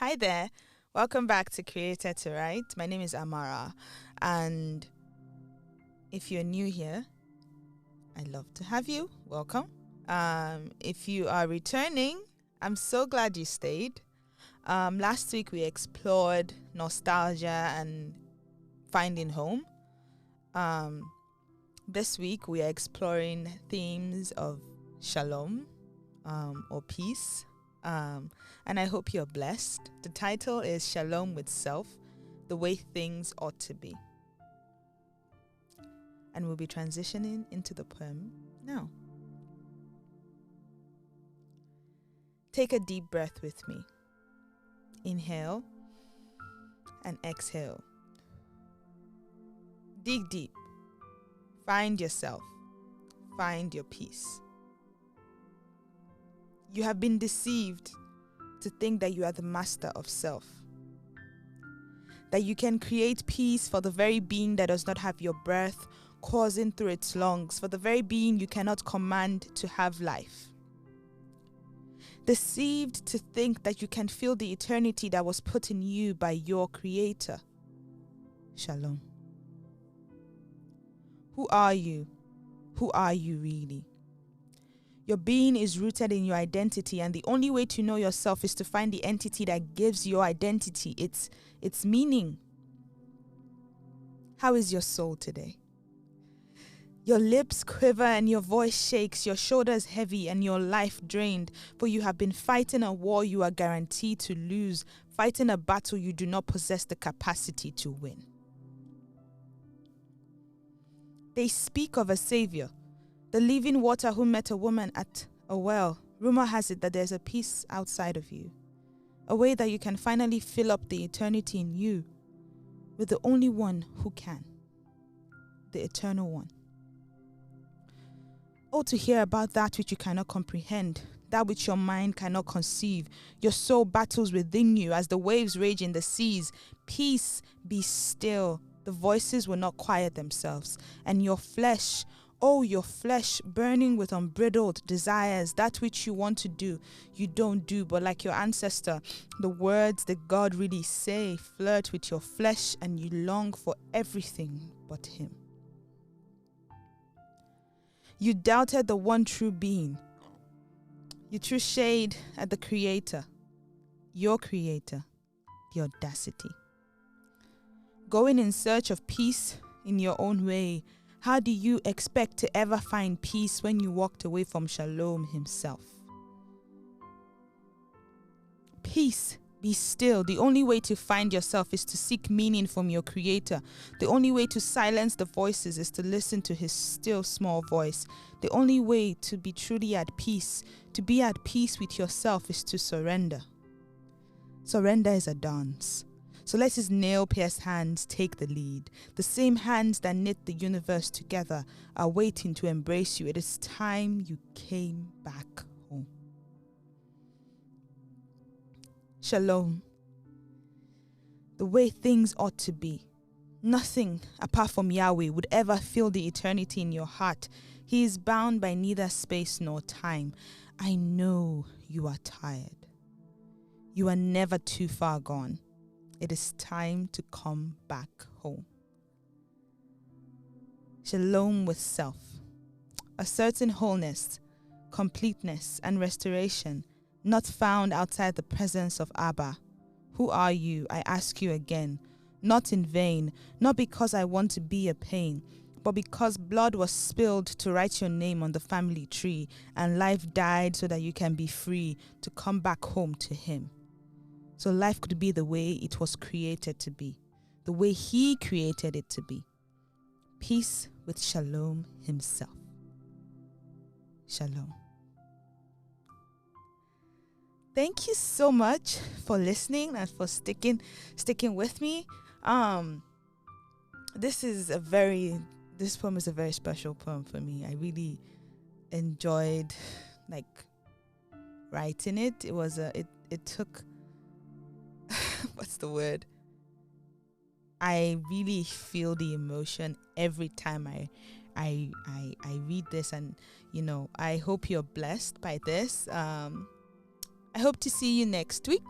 Hi there. Welcome back to Creator to Write. My name is Amara, and if you're new here, I'd love to have you. Welcome. If you are returning, I'm so glad you stayed. Last week we explored nostalgia and finding home. This week we are exploring themes of shalom, or peace. And I hope you're blessed. The title is Shalom with Self, the way things ought to be. And we'll be transitioning into the poem now. Take a deep breath with me. Inhale and exhale. Dig deep. Find yourself. Find your peace. You have been deceived to think that you are the master of self. That you can create peace for the very being that does not have your breath coursing through its lungs, for the very being you cannot command to have life. Deceived to think that you can feel the eternity that was put in you by your Creator. Shalom. Who are you? Who are you really? Your being is rooted in your identity, and the only way to know yourself is to find the entity that gives your identity its meaning. How is your soul today? Your lips quiver and your voice shakes, your shoulders heavy and your life drained, for you have been fighting a war you are guaranteed to lose, fighting a battle you do not possess the capacity to win. They speak of a savior, the living water who met a woman at a well. Rumor has it that there's a peace outside of you, a way that you can finally fill up the eternity in you with the only one who can, the eternal one. Oh, to hear about that which you cannot comprehend, that which your mind cannot conceive. Your soul battles within you as the waves rage in the seas. Peace, be still. The voices will not quiet themselves. And your flesh, oh, your flesh burning with unbridled desires, that which you want to do, you don't do. But like your ancestor, the words that God really say flirt with your flesh and you long for everything but Him. You doubted the one true being. You threw shade at the Creator, your Creator, the audacity. Going in search of peace in your own way, how do you expect to ever find peace when you walked away from Shalom himself? Peace, be still. The only way to find yourself is to seek meaning from your Creator. The only way to silence the voices is to listen to His still small voice. The only way to be truly at peace, to be at peace with yourself, is to surrender. Surrender is a dance. So let His nail-pierced hands take the lead. The same hands that knit the universe together are waiting to embrace you. It is time you came back home. Shalom. The way things ought to be. Nothing apart from Yahweh would ever fill the eternity in your heart. He is bound by neither space nor time. I know you are tired. You are never too far gone. It is time to come back home. Shalom with self. A certain wholeness, completeness, and restoration not found outside the presence of Abba. Who are you? I ask you again. Not in vain, not because I want to be a pain, but because blood was spilled to write your name on the family tree, and life died so that you can be free to come back home to Him. So life could be the way it was created to be, the way He created it to be. Peace with Shalom himself. Shalom. Thank you so much for listening and for sticking with me. This poem is a very special poem for me. I really enjoyed writing it. It took what's the word? I really feel the emotion every time I read this, and I hope you're blessed by this. I hope to see you next week.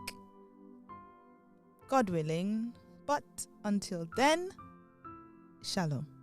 God willing. But until then, Shalom.